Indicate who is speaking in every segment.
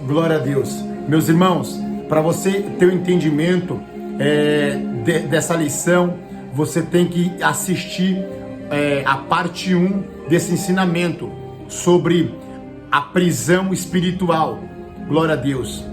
Speaker 1: Glória a Deus. Meus irmãos, para você ter o entendimento dessa lição, você tem que assistir a parte 1 desse ensinamento sobre a prisão espiritual. Glória a Deus.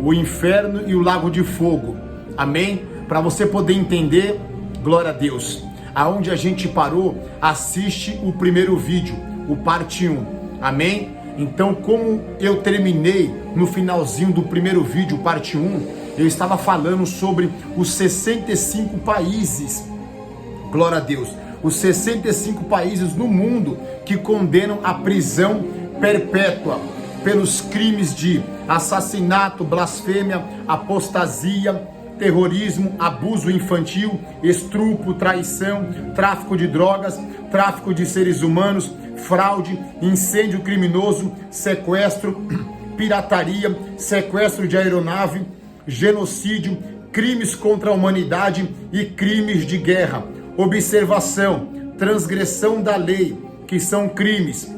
Speaker 1: O inferno e o lago de fogo. Amém? Para você poder entender, glória a Deus. Aonde a gente parou, assiste o primeiro vídeo, o parte 1. Amém? Então, como eu terminei no finalzinho do primeiro vídeo, parte 1, eu estava falando sobre os 65 países. Glória a Deus. Os 65 países no mundo que condenam a prisão perpétua pelos crimes de assassinato, blasfêmia, apostasia, terrorismo, abuso infantil, estupro, traição, tráfico de drogas, tráfico de seres humanos, fraude, incêndio criminoso, sequestro, pirataria, sequestro de aeronave, genocídio, crimes contra a humanidade e crimes de guerra. Observação: transgressão da lei, que são crimes,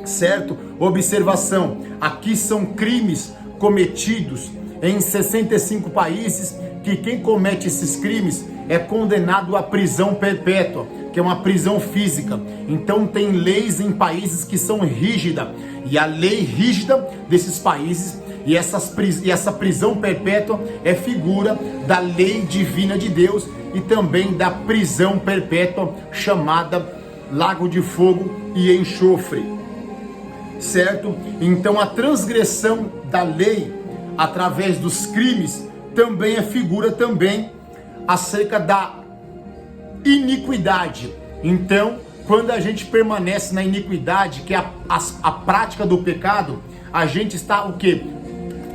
Speaker 1: certo? Observação: aqui são crimes cometidos em 65 países, que quem comete esses crimes é condenado à prisão perpétua, que é uma prisão física. Então tem leis em países que são rígidas, e a lei rígida desses países e essa prisão perpétua é figura da lei divina de Deus e também da prisão perpétua chamada lago de fogo e enxofre, certo? Então a transgressão da lei através dos crimes também é figura também acerca da iniquidade. Então, quando a gente permanece na iniquidade, que é a prática do pecado, a gente está o quê?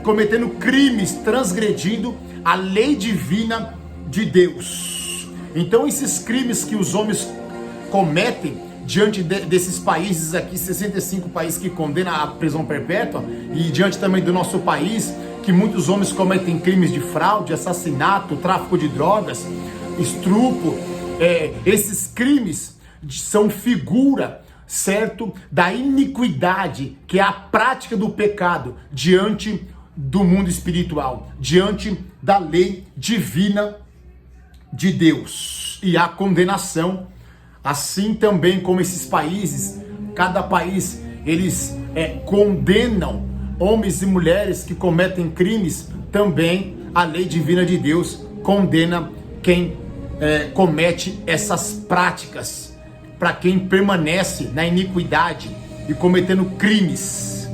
Speaker 1: Cometendo crimes, transgredindo a lei divina de Deus. Então esses crimes que os homens cometem diante desses países aqui, 65 países que condenam a prisão perpétua, e diante também do nosso país, que muitos homens cometem crimes de fraude, assassinato, tráfico de drogas, estupro, esses crimes são figura, certo, da iniquidade, que é a prática do pecado diante do mundo espiritual, diante da lei divina de Deus, e a condenação. Assim também como esses países, cada país, eles condenam homens e mulheres que cometem crimes, também a lei divina de Deus condena quem comete essas práticas, para quem permanece na iniquidade e cometendo crimes.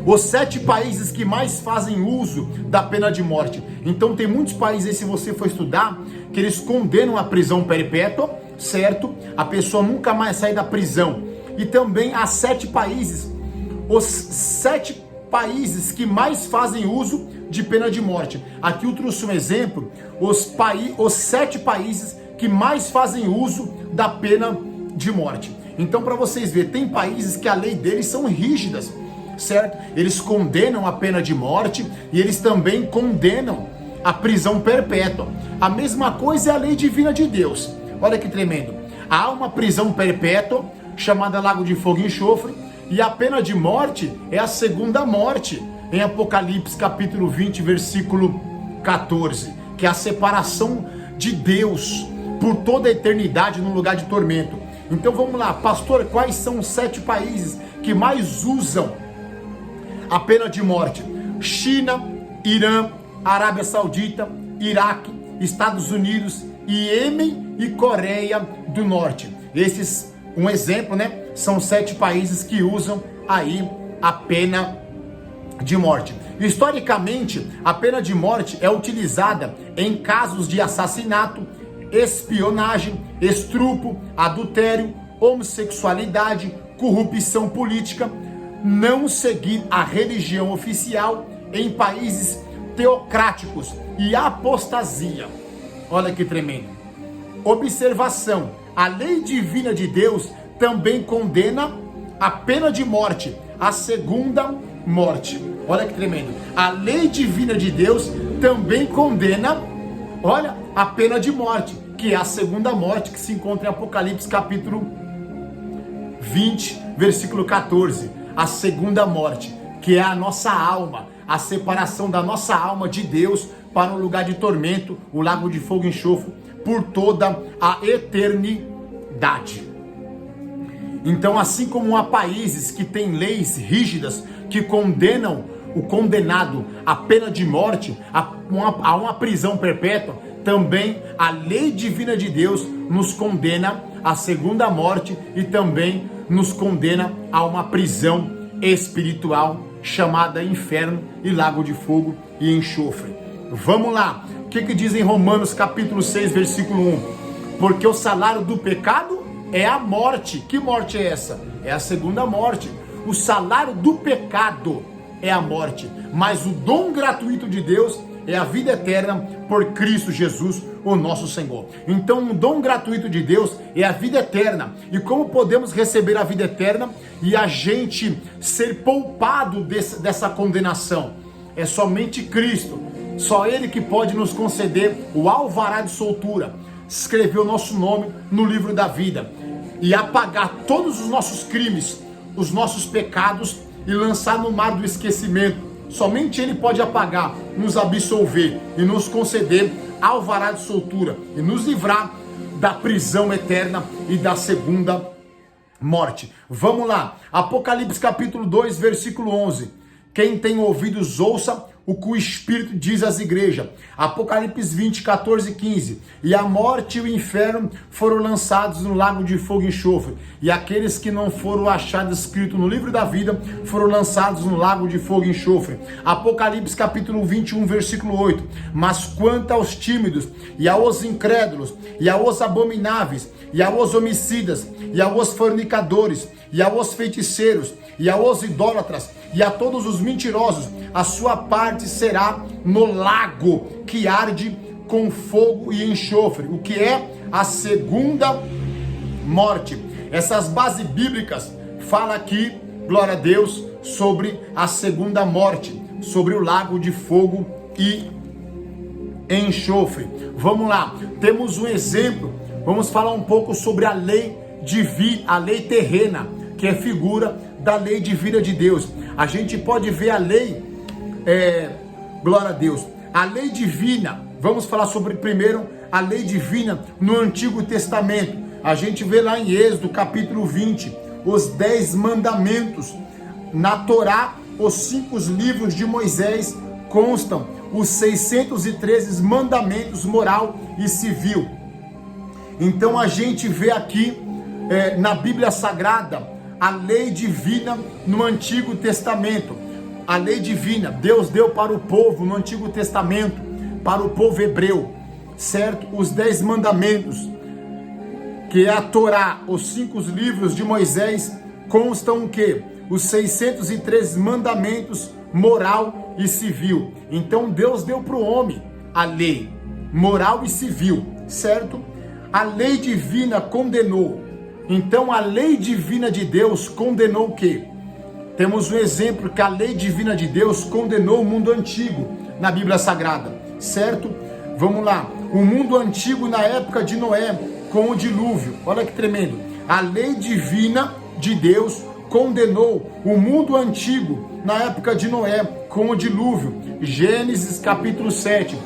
Speaker 1: Os 7 países que mais fazem uso da pena de morte. Então tem muitos países aí, se você for estudar, que eles condenam a prisão perpétua, certo? A pessoa nunca mais sai da prisão. E também há 7 países, os 7 países que mais fazem uso de pena de morte. Aqui eu trouxe um exemplo, os 7 países que mais fazem uso da pena de morte. Então, para vocês verem, tem países que a lei deles são rígidas, certo? Eles condenam a pena de morte e eles também condenam a prisão perpétua. A mesma coisa é a lei divina de Deus. Olha que tremendo. Há uma prisão perpétua chamada lago de fogo e enxofre, e a pena de morte é a segunda morte, em Apocalipse capítulo 20, versículo 14, que é a separação de Deus por toda a eternidade no lugar de tormento. Então vamos lá, pastor, quais são os 7 países que mais usam a pena de morte? China, Irã, Arábia Saudita, Iraque, Estados Unidos, Iêmen e Coreia do Norte. Esses, um exemplo, né? São 7 países que usam aí a pena de morte. Historicamente, a pena de morte é utilizada em casos de assassinato, espionagem, estupro, adultério, homossexualidade, corrupção política, não seguir a religião oficial em países teocráticos e apostasia. Olha que tremendo. Observação: a lei divina de Deus também condena a pena de morte, a segunda morte. Olha que tremendo. A lei divina de Deus também condena, olha, a pena de morte, que é a segunda morte, que se encontra em Apocalipse capítulo 20, versículo 14. A segunda morte, que é a nossa alma, a separação da nossa alma de Deus para um lugar de tormento, o lago de fogo e enxofre, por toda a eternidade. Então, assim como há países que têm leis rígidas que condenam o condenado à pena de morte, a uma prisão perpétua, também a lei divina de Deus nos condena à segunda morte e também nos condena a uma prisão espiritual chamada inferno e lago de fogo e enxofre. Vamos lá, o que diz em Romanos capítulo 6, versículo 1? Porque o salário do pecado é a morte. Que morte é essa? É a segunda morte. O salário do pecado é a morte, mas o dom gratuito de Deus é a vida eterna por Cristo Jesus, o nosso Senhor. Então, o dom gratuito de Deus é a vida eterna. E como podemos receber a vida eterna e a gente ser poupado dessa condenação? É somente Cristo. Só Ele que pode nos conceder o alvará de soltura, escrever o nosso nome no livro da vida e apagar todos os nossos crimes, os nossos pecados e lançar no mar do esquecimento. Somente Ele pode apagar, nos absolver e nos conceder alvará de soltura e nos livrar da prisão eterna e da segunda morte. Vamos lá, Apocalipse capítulo 2, versículo 11. Quem tem ouvidos ouça o que o Espírito diz às igrejas. Apocalipse 20, 14 e 15. E a morte e o inferno foram lançados no lago de fogo e enxofre. E aqueles que não foram achados escritos no livro da vida foram lançados no lago de fogo e enxofre. Apocalipse capítulo 21, versículo 8. Mas quanto aos tímidos, e aos incrédulos, e aos abomináveis, e aos homicidas, e aos fornicadores, e aos feiticeiros, e aos idólatras, e a todos os mentirosos, a sua parte será no lago que arde com fogo e enxofre, o que é a segunda morte. Essas bases bíblicas falam aqui, glória a Deus, sobre a segunda morte, sobre o lago de fogo e enxofre. Vamos lá, temos um exemplo, vamos falar um pouco sobre a lei divina, a lei terrena, que é figura da lei divina de Deus. A gente pode ver a lei, glória a Deus, a lei divina. Vamos falar sobre primeiro a lei divina no Antigo Testamento. A gente vê lá em Êxodo capítulo 20, os 10 mandamentos. Na Torá, os 5 livros de Moisés constam os 613 mandamentos moral e civil. Então a gente vê aqui na Bíblia Sagrada a lei divina no Antigo Testamento. A lei divina, Deus deu para o povo no Antigo Testamento, para o povo hebreu, certo? Os 10 mandamentos, que é a Torá, os 5 livros de Moisés, constam o quê? Os 613 mandamentos moral e civil. Então Deus deu para o homem a lei moral e civil, certo? A lei divina condenou. Então a lei divina de Deus condenou o quê? Temos um exemplo que a lei divina de Deus condenou o mundo antigo na Bíblia Sagrada, certo? Vamos lá, o mundo antigo na época de Noé com o dilúvio, olha que tremendo. A lei divina de Deus condenou o mundo antigo na época de Noé com o dilúvio. Gênesis capítulo 7,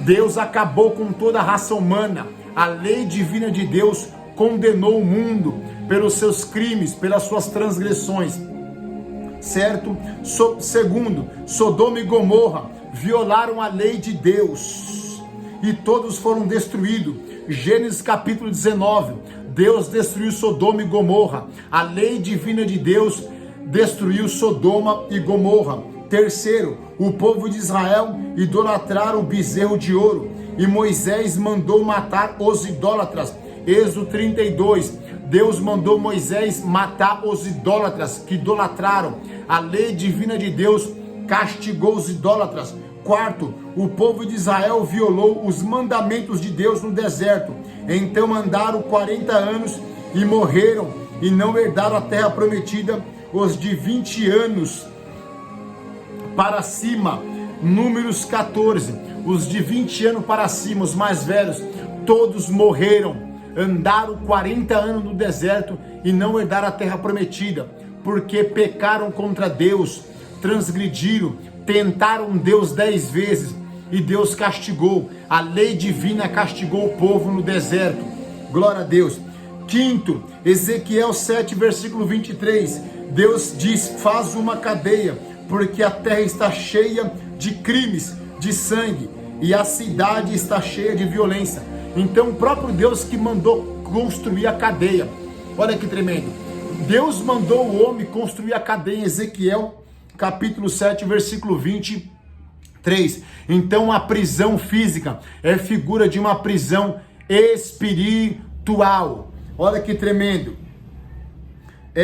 Speaker 1: Deus acabou com toda a raça humana. A lei divina de Deus condenou o mundo pelos seus crimes, pelas suas transgressões, certo? Segundo, Sodoma e Gomorra violaram a lei de Deus e todos foram destruídos. Gênesis capítulo 19, Deus destruiu Sodoma e Gomorra. A lei divina de Deus destruiu Sodoma e Gomorra. Terceiro, o povo de Israel idolatraram o bezerro de ouro e Moisés mandou matar os idólatras. Êxodo 32, Deus mandou Moisés matar os idólatras que idolatraram. A lei divina de Deus castigou os idólatras. Quarto, o povo de Israel violou os mandamentos de Deus no deserto. Então andaram 40 anos e morreram e não herdaram a terra prometida. Os de 20 anos para cima, Números 14, os de 20 anos para cima, os mais velhos, todos morreram. Andaram 40 anos no deserto e não herdaram a terra prometida, porque pecaram contra Deus, transgrediram, tentaram Deus 10 vezes e Deus castigou. A lei divina castigou o povo no deserto. Glória a Deus. Quinto, Ezequiel 7, versículo 23. Deus diz: faz uma cadeia, porque a terra está cheia de crimes, de sangue, e a cidade está cheia de violência. Então o próprio Deus que mandou construir a cadeia. Olha que tremendo. Deus mandou o homem construir a cadeia em Ezequiel capítulo 7, versículo 23. Então a prisão física é figura de uma prisão espiritual. Olha que tremendo.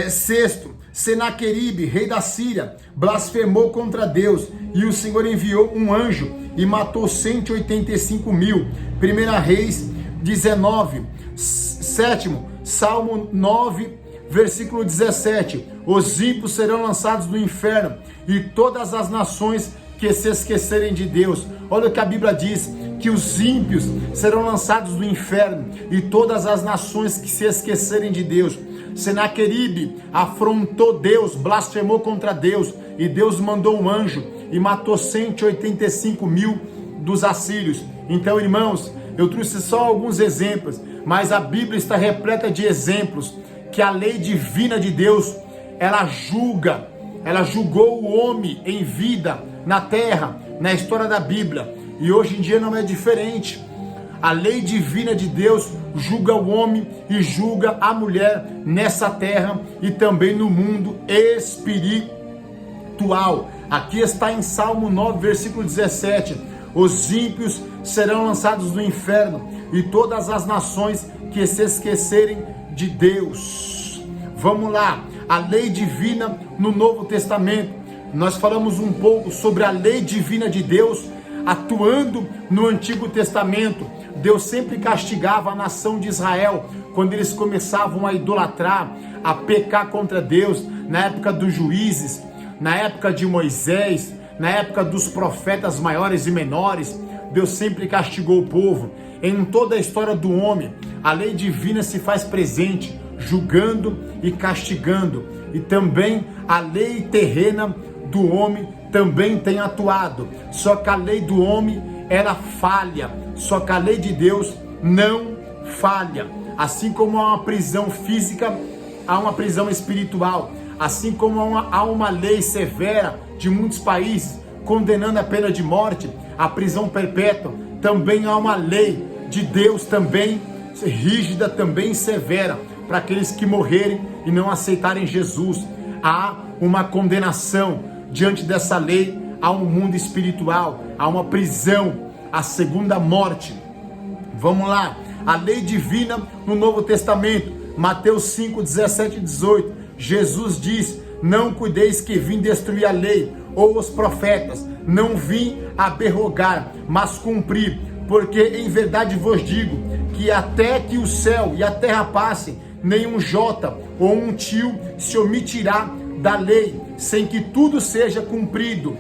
Speaker 1: Sexto, Senaqueribe, rei da Síria, blasfemou contra Deus, e o Senhor enviou um anjo e matou 185 mil. 1 Reis 19. Sétimo, Salmo 9, versículo 17. Os ímpios serão lançados no inferno, e todas as nações que se esquecerem de Deus. Olha o que a Bíblia diz, que os ímpios serão lançados no inferno, e todas as nações que se esquecerem de Deus. Senaqueribe afrontou Deus, blasfemou contra Deus, e Deus mandou um anjo e matou 185 mil dos assírios. Então, irmãos, eu trouxe só alguns exemplos, mas a Bíblia está repleta de exemplos que a lei divina de Deus, ela julgou o homem em vida na terra, na história da Bíblia, e hoje em dia não é diferente. A lei divina de Deus julga o homem e julga a mulher nessa terra e também no mundo espiritual. Aqui está em Salmo 9, versículo 17. Os ímpios serão lançados no inferno, e todas as nações que se esquecerem de Deus. Vamos lá, a lei divina no Novo Testamento. Nós falamos um pouco sobre a lei divina de Deus atuando no Antigo Testamento. Deus sempre castigava a nação de Israel quando eles começavam a idolatrar, a pecar contra Deus, na época dos juízes, na época de Moisés, na época dos profetas maiores e menores. Deus sempre castigou o povo. Em toda a história do homem, a lei divina se faz presente, julgando e castigando. E também a lei terrena do homem também tem atuado. Só que a lei do homem, ela falha. Só que a lei de Deus não falha. Assim como há uma prisão física, há uma prisão espiritual. Assim como há uma lei severa de muitos países condenando a pena de morte, a prisão perpétua, também há uma lei de Deus também rígida, também severa, para aqueles que morrerem e não aceitarem Jesus. Há uma condenação diante dessa lei, há um mundo espiritual, há uma prisão, a segunda morte. Vamos lá, a lei divina no Novo Testamento, Mateus 5, 17 e 18. Jesus diz: não cuideis que vim destruir a lei ou os profetas, não vim abrogar, mas cumprir. Porque em verdade vos digo que até que o céu e a terra passem, nenhum jota ou um tio se omitirá da lei, sem que tudo seja cumprido.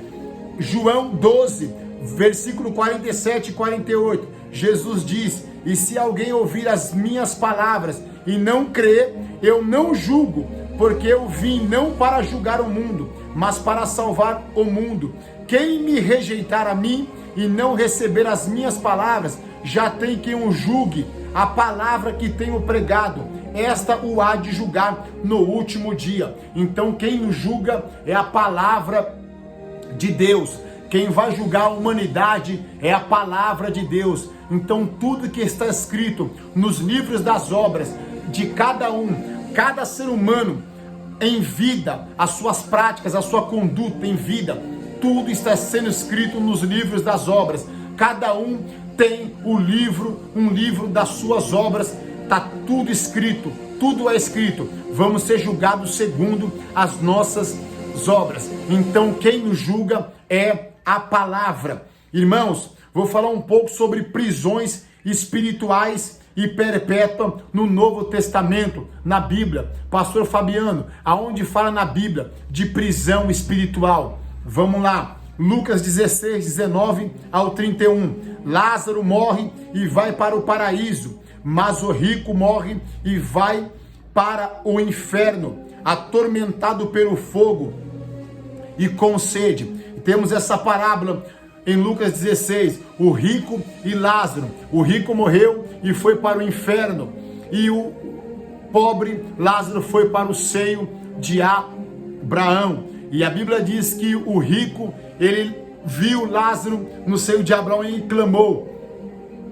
Speaker 1: João 12, versículo 47 e 48, Jesus diz: e se alguém ouvir as minhas palavras e não crer, eu não julgo, porque eu vim não para julgar o mundo, mas para salvar o mundo. Quem me rejeitar a mim e não receber as minhas palavras, já tem quem o julgue. A palavra que tenho pregado, esta o há de julgar no último dia. Então quem nos julga é a palavra de Deus. Quem vai julgar a humanidade é a palavra de Deus. Então tudo que está escrito nos livros das obras de cada ser humano em vida, as suas práticas, a sua conduta em vida, tudo está sendo escrito nos livros das obras. Cada um tem um livro das suas obras, está tudo escrito, tudo é escrito. Vamos ser julgados segundo as nossas obras. Então quem nos julga é a palavra. Irmãos, vou falar um pouco sobre prisões espirituais e perpétua no Novo Testamento, na Bíblia. Pastor Fabiano, aonde fala na Bíblia de prisão espiritual? Vamos lá, Lucas 16, 19 ao 31. Lázaro morre e vai para o paraíso, mas o rico morre e vai para o inferno, atormentado pelo fogo e com sede. Temos essa parábola em Lucas 16, o rico e Lázaro. O rico morreu e foi para o inferno, e o pobre Lázaro foi para o seio de Abraão. E a Bíblia diz que o rico, ele viu Lázaro no seio de Abraão e clamou: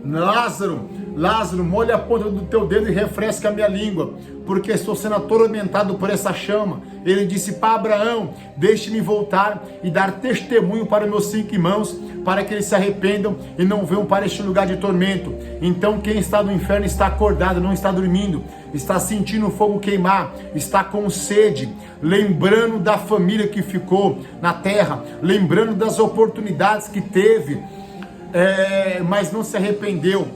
Speaker 1: Lázaro, molha a ponta do teu dedo e refresca a minha língua, porque estou sendo atormentado por essa chama. Ele disse para Abraão: deixe-me voltar e dar testemunho para meus 5 irmãos, para que eles se arrependam e não venham para este lugar de tormento. Então quem está no inferno está acordado, não está dormindo, está sentindo o fogo queimar, está com sede, lembrando da família que ficou na terra, lembrando das oportunidades que teve, mas não se arrependeu,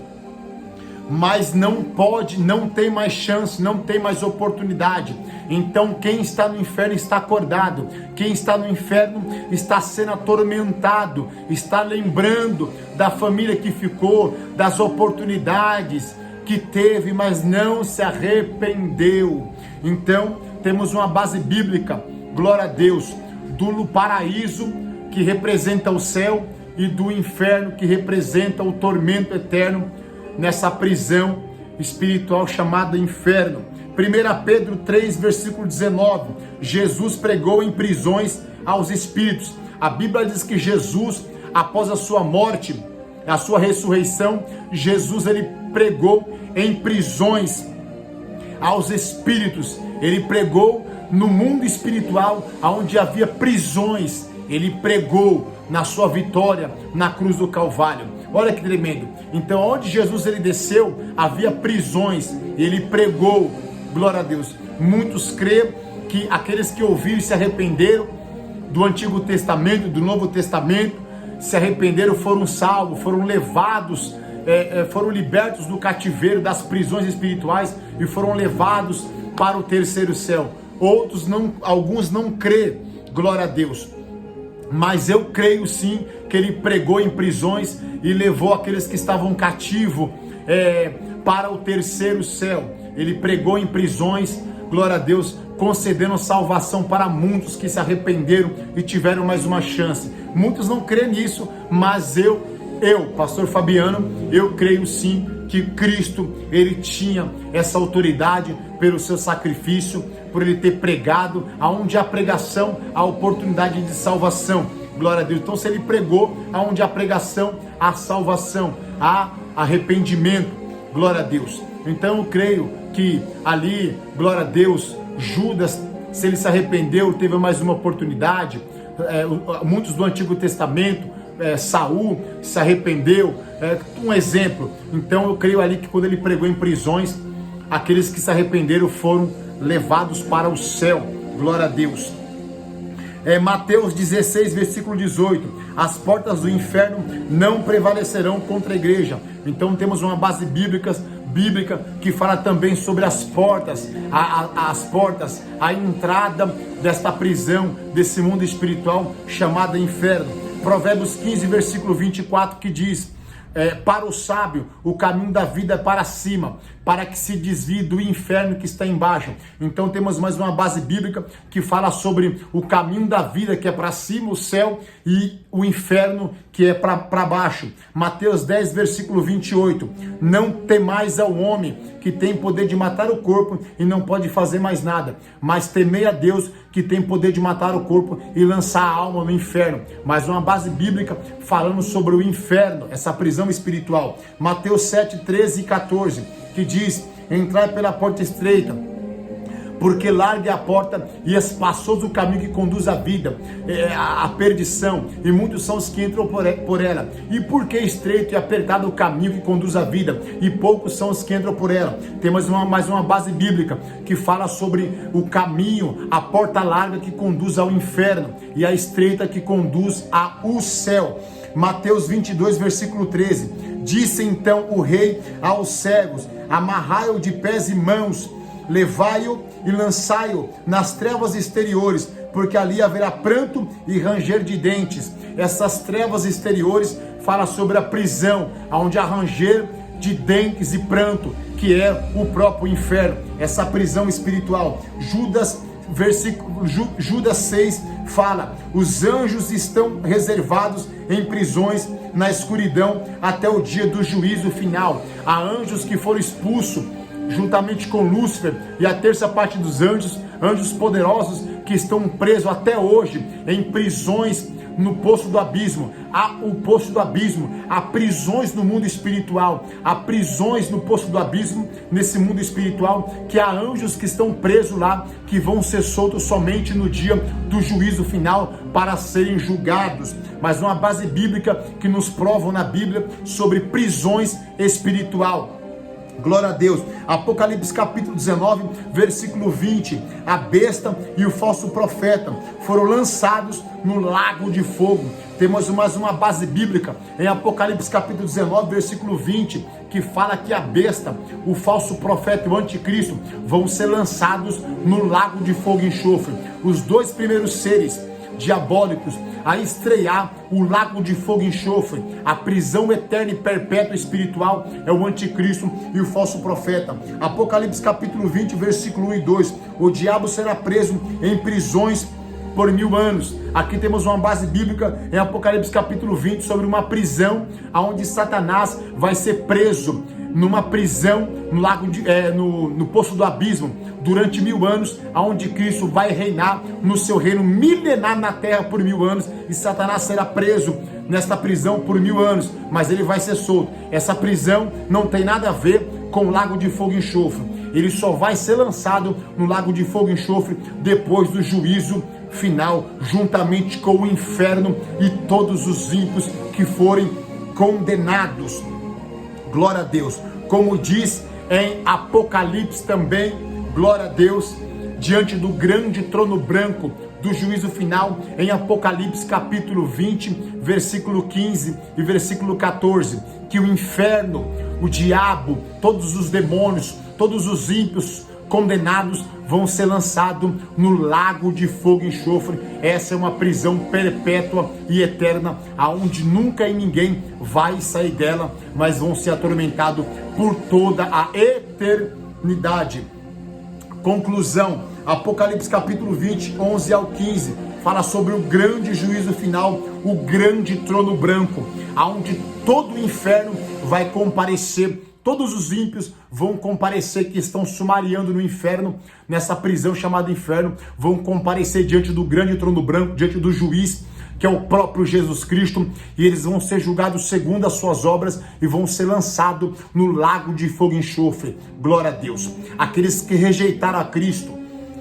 Speaker 1: mas não pode, não tem mais chance, não tem mais oportunidade. Então quem está no inferno está acordado, quem está no inferno está sendo atormentado, está lembrando da família que ficou, das oportunidades que teve, mas não se arrependeu. Então temos uma base bíblica, glória a Deus, do paraíso, que representa o céu, e do inferno, que representa o tormento eterno nessa prisão espiritual chamada inferno. 1 Pedro 3, versículo 19, Jesus pregou em prisões aos espíritos. A Bíblia diz que Jesus, após a sua morte, a sua ressurreição, Jesus ele pregou em prisões aos espíritos. Ele pregou no mundo espiritual, onde havia prisões. Ele pregou na sua vitória na cruz do Calvário. Olha que tremendo. Então, onde Jesus ele desceu, havia prisões. Ele pregou, glória a Deus. Muitos creem que aqueles que ouviram e se arrependeram do Antigo Testamento, do Novo Testamento, se arrependeram, foram salvos, foram levados, foram libertos do cativeiro, das prisões espirituais, e foram levados para o terceiro céu. Alguns não creem, glória a Deus. Mas eu creio sim que ele pregou em prisões e levou aqueles que estavam cativos para o terceiro céu. Ele pregou em prisões, glória a Deus, concedendo salvação para muitos que se arrependeram e tiveram mais uma chance. Muitos não creem nisso, mas eu, pastor Fabiano, eu creio sim que Cristo, ele tinha essa autoridade pelo seu sacrifício, por ele ter pregado. Aonde há pregação, há oportunidade de salvação, glória a Deus. Então se ele pregou, aonde há pregação, há salvação, há arrependimento, glória a Deus. Então eu creio que ali, glória a Deus, Judas, se ele se arrependeu, teve mais uma oportunidade. Muitos do Antigo Testamento, Saul se arrependeu, um exemplo. Então eu creio ali que quando ele pregou em prisões, aqueles que se arrependeram foram levados para o céu, glória a Deus. Mateus 16, versículo 18, as portas do inferno não prevalecerão contra a igreja. Então temos uma base bíblica que fala também sobre as portas, a entrada desta prisão, desse mundo espiritual chamado inferno. Provérbios 15, versículo 24, que diz: para o sábio, o caminho da vida é para cima, para que se desvie do inferno que está embaixo. Então temos mais uma base bíblica que fala sobre o caminho da vida, que é para cima, o céu, e o inferno, que é para baixo. Mateus 10, versículo 28. Não temais ao homem, que tem poder de matar o corpo e não pode fazer mais nada, mas temei a Deus, que tem poder de matar o corpo e lançar a alma no inferno. Mais uma base bíblica falando sobre o inferno, essa prisão espiritual. Mateus 7, 13 e 14, que diz: entrai pela porta estreita, porque larga é a porta e espaçoso o caminho que conduz à vida, à perdição, e muitos são os que entram por ela. E porque estreito e apertado o caminho que conduz à vida, e poucos são os que entram por ela. Temos mais uma base bíblica que fala sobre o caminho, a porta larga que conduz ao inferno, e a estreita que conduz ao céu. Mateus 22, versículo 13, disse então o rei aos servos: amarrai-o de pés e mãos, levai-o e lançai-o nas trevas exteriores, porque ali haverá pranto e ranger de dentes. Essas trevas exteriores falam sobre a prisão, onde há ranger de dentes e pranto, que é o próprio inferno, essa prisão espiritual. Judas 6, fala: os anjos estão reservados em prisões na escuridão até o dia do juízo final. Há anjos que foram expulsos juntamente com Lúcifer e a terça parte dos anjos, anjos poderosos que estão presos até hoje em prisões no poço do abismo. Há o poço do abismo, há prisões no mundo espiritual, há prisões no poço do abismo, nesse mundo espiritual, que há anjos que estão presos lá, que vão ser soltos somente no dia do juízo final para serem julgados. Mas uma base bíblica que nos prova na Bíblia sobre prisões espiritual. Glória a Deus. Apocalipse capítulo 19, versículo 20. A besta e o falso profeta foram lançados no lago de fogo. Temos mais uma base bíblica em Apocalipse capítulo 19, versículo 20, que fala que a besta, o falso profeta e o anticristo vão ser lançados no lago de fogo e enxofre. Os dois primeiros seres diabólicos a estrear o lago de fogo e enxofre, a prisão eterna e perpétua espiritual, é o anticristo e o falso profeta. Apocalipse capítulo 20, versículo 1 e 2, o diabo será preso em prisões por 1000 anos. Aqui temos uma base bíblica em Apocalipse capítulo 20 sobre uma prisão onde Satanás vai ser preso numa prisão no lago no poço do abismo durante 1000 anos, aonde Cristo vai reinar no seu reino milenar na terra por 1000 anos, e Satanás será preso nesta prisão por 1000 anos, mas ele vai ser solto. Essa prisão não tem nada a ver com o lago de fogo e enxofre. Ele só vai ser lançado no lago de fogo e enxofre depois do juízo final, juntamente com o inferno e todos os ímpios que forem condenados. Glória a Deus. Como diz em Apocalipse também, glória a Deus, diante do grande trono branco do juízo final, em Apocalipse capítulo 20, versículo 15 e versículo 14, que o inferno, o diabo, todos os demônios, todos os ímpios condenados vão ser lançados no lago de fogo e enxofre. Essa é uma prisão perpétua e eterna, aonde nunca e ninguém vai sair dela, mas vão ser atormentados por toda a eternidade. Conclusão, Apocalipse capítulo 20, 11 ao 15, fala sobre o grande juízo final, o grande trono branco, aonde todo o inferno vai comparecer. Todos os ímpios vão comparecer, que estão sumariando no inferno, nessa prisão chamada inferno, vão comparecer diante do grande trono branco, diante do juiz, que é o próprio Jesus Cristo, e eles vão ser julgados segundo as suas obras e vão ser lançados no lago de fogo e enxofre. Glória a Deus. Aqueles que rejeitaram a Cristo,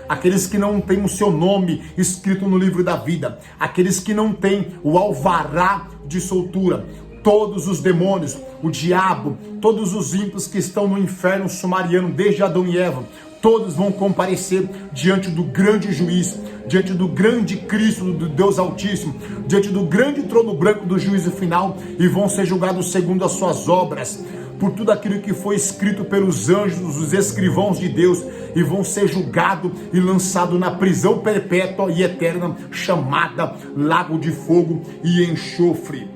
Speaker 1: aqueles que não têm o seu nome escrito no livro da vida, aqueles que não têm o alvará de soltura, todos os demônios, o diabo, todos os ímpios que estão no inferno sumariano desde Adão e Eva, todos vão comparecer diante do grande juiz, diante do grande Cristo, do Deus Altíssimo, diante do grande trono branco do juízo final, e vão ser julgados segundo as suas obras, por tudo aquilo que foi escrito pelos anjos, os escrivãos de Deus, e vão ser julgados e lançados na prisão perpétua e eterna, chamada lago de fogo e enxofre.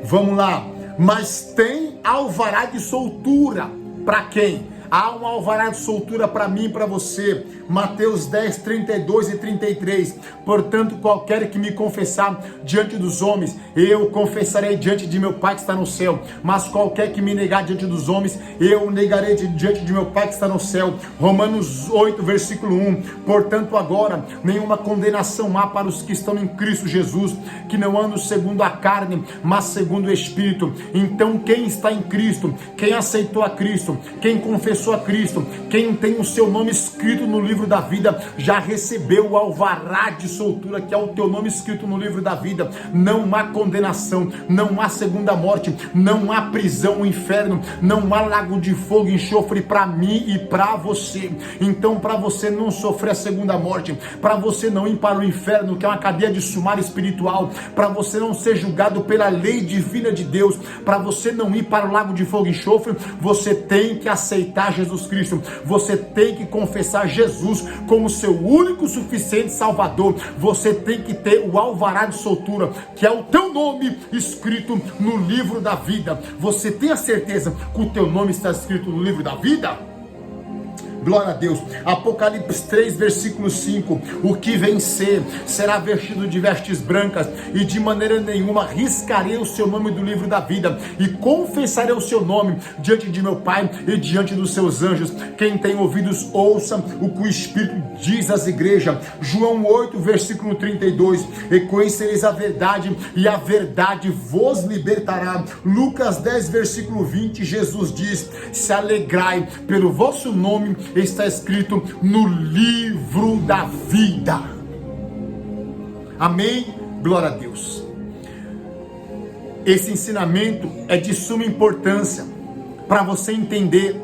Speaker 1: Vamos lá, mas tem alvará de soltura para quem? Há um alvará de soltura para mim e para você. Mateus 10, 32 e 33. Portanto, qualquer que me confessar diante dos homens, eu confessarei diante de meu Pai que está no céu. Mas qualquer que me negar diante dos homens, eu negarei diante de meu Pai que está no céu. Romanos 8, versículo 1. Portanto, agora, nenhuma condenação há para os que estão em Cristo Jesus, que não andam segundo a carne, mas segundo o Espírito. Então, quem está em Cristo, quem aceitou a Cristo, quem confessou a Cristo, quem tem o seu nome escrito no livro da vida, já recebeu o alvará de soltura, que é o teu nome escrito no livro da vida. Não há condenação, não há segunda morte, não há prisão, o inferno, não há lago de fogo e enxofre para mim e para você. Então, para você não sofrer a segunda morte, para você não ir para o inferno, que é uma cadeia de sumário espiritual, para você não ser julgado pela lei divina de Deus, para você não ir para o lago de fogo e enxofre, você tem que aceitar Jesus Cristo, você tem que confessar Jesus como seu único suficiente Salvador. Você tem que ter o alvará de soltura, que é o teu nome escrito no livro da vida. Você tem a certeza que o teu nome está escrito no livro da vida? Glória a Deus. Apocalipse 3, versículo 5. O que vencer será vestido de vestes brancas, e de maneira nenhuma riscarei o seu nome do livro da vida, e confessarei o seu nome diante de meu Pai e diante dos seus anjos. Quem tem ouvidos, ouça o que o Espírito diz às igrejas. João 8, versículo 32. E conhecereis a verdade, e a verdade vos libertará. Lucas 10, versículo 20. Jesus diz: se alegrai, pelo vosso nome está escrito no livro da vida. Amém? Glória a Deus. Esse ensinamento é de suma importância para você entender,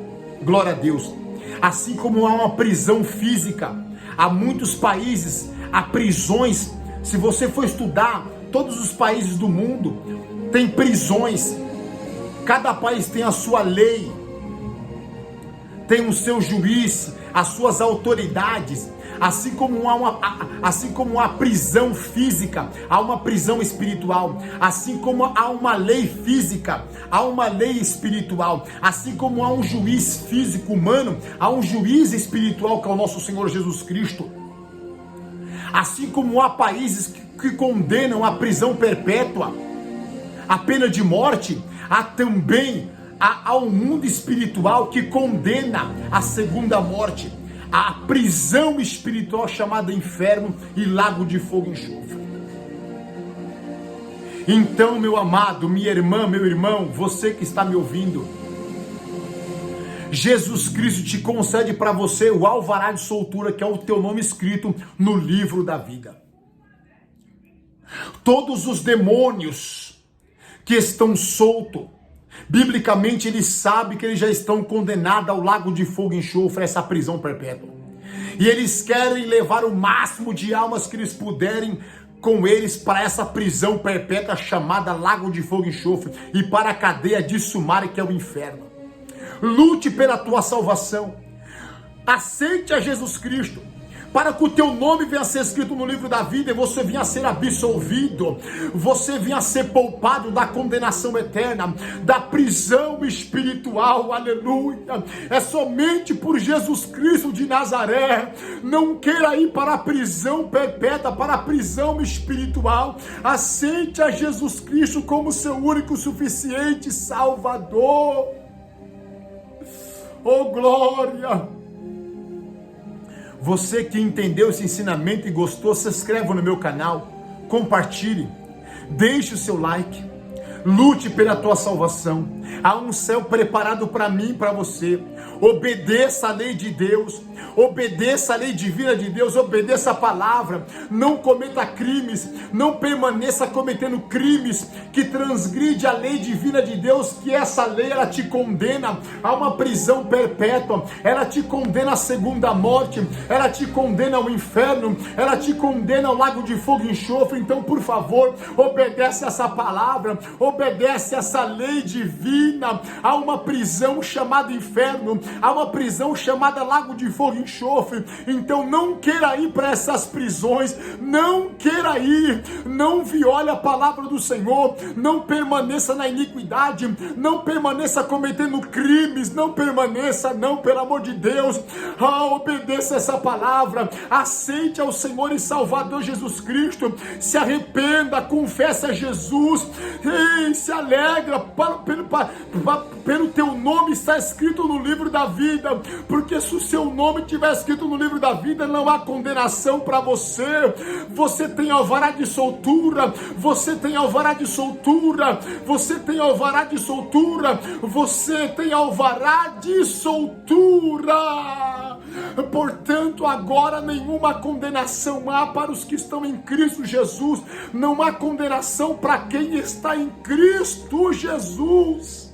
Speaker 1: glória a Deus. Assim como há uma prisão física, há muitos países, há prisões. Se você for estudar, todos os países do mundo têm prisões. Cada país tem a sua lei, tem o seu juiz, as suas autoridades. Assim como há prisão física, há uma prisão espiritual. Assim como há uma lei física, há uma lei espiritual. Assim como há um juiz físico humano, há um juiz espiritual, que é o nosso Senhor Jesus Cristo. Assim como há países que condenam a prisão perpétua, a pena de morte, há também um mundo espiritual que condena a segunda morte, a prisão espiritual chamada inferno e lago de fogo e enxofre. Então, meu amado, minha irmã, meu irmão, você que está me ouvindo, Jesus Cristo te concede para você o alvará de soltura, que é o teu nome escrito no livro da vida. Todos os demônios que estão soltos, biblicamente eles sabem que eles já estão condenados ao lago de fogo e enxofre, essa prisão perpétua. E eles querem levar o máximo de almas que eles puderem com eles para essa prisão perpétua chamada lago de fogo e enxofre, e para a cadeia de sumário, que é o inferno. Lute pela tua salvação. Aceite a Jesus Cristo, para que o teu nome venha a ser escrito no livro da vida, e você venha a ser absolvido, você venha a ser poupado da condenação eterna, da prisão espiritual. Aleluia. É somente por Jesus Cristo de Nazaré. Não queira ir para a prisão perpétua, para a prisão espiritual. Aceite a Jesus Cristo como seu único suficiente Salvador. Oh, glória! Você que entendeu esse ensinamento e gostou, se inscreva no meu canal, compartilhe, deixe o seu like, lute pela tua salvação. Há um céu preparado para mim e para você. Obedeça a lei de Deus, obedeça a lei divina de Deus, obedeça a palavra. Não cometa crimes, não permaneça cometendo crimes que transgride a lei divina de Deus, que essa lei ela te condena a uma prisão perpétua, ela te condena à segunda morte, ela te condena ao inferno, ela te condena ao lago de fogo e enxofre. Então, por favor, obedece essa palavra, obedece essa lei divina. Há uma prisão chamada inferno, há uma prisão chamada lago de fogo e enxofre. Então não queira ir para essas prisões, não queira ir, não viole a palavra do Senhor, não permaneça na iniquidade, não permaneça cometendo crimes, não permaneça, não, pelo amor de Deus. Obedeça essa palavra, aceite ao Senhor e Salvador Jesus Cristo, se arrependa, confesse a Jesus, se alegra pelo teu nome está escrito no livro da vida, porque se o seu nome estiver escrito no livro da vida, não há condenação para você. Você tem alvará de soltura, você tem alvará de soltura, você tem alvará de soltura, você tem alvará de soltura. Portanto, agora nenhuma condenação há para os que estão em Cristo Jesus. Não há condenação para quem está em Cristo Jesus.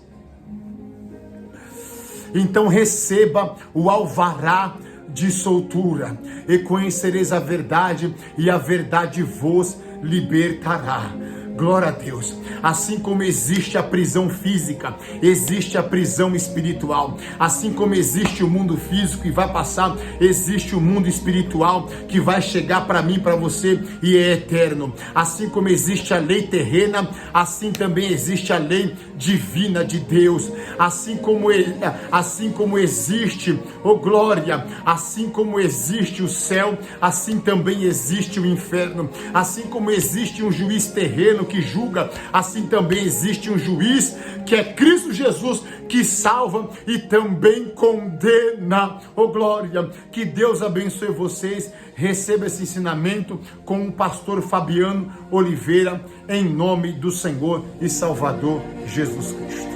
Speaker 1: Então receba o alvará de soltura, e conhecereis a verdade, e a verdade vos libertará. Glória a Deus. Assim como existe a prisão física, existe a prisão espiritual. Assim como existe o mundo físico e vai passar, existe o mundo espiritual que vai chegar para mim, para você e é eterno. Assim como existe a lei terrena, assim também existe a lei divina de Deus. Assim como existe, oh glória, assim como existe o céu, assim também existe o inferno. Assim como existe um juiz terreno que julga, assim também existe um juiz que é Cristo Jesus, que salva e também condena. Oh glória, que Deus abençoe vocês. Receba esse ensinamento com o pastor Fabiano Oliveira, em nome do Senhor e Salvador Jesus Cristo.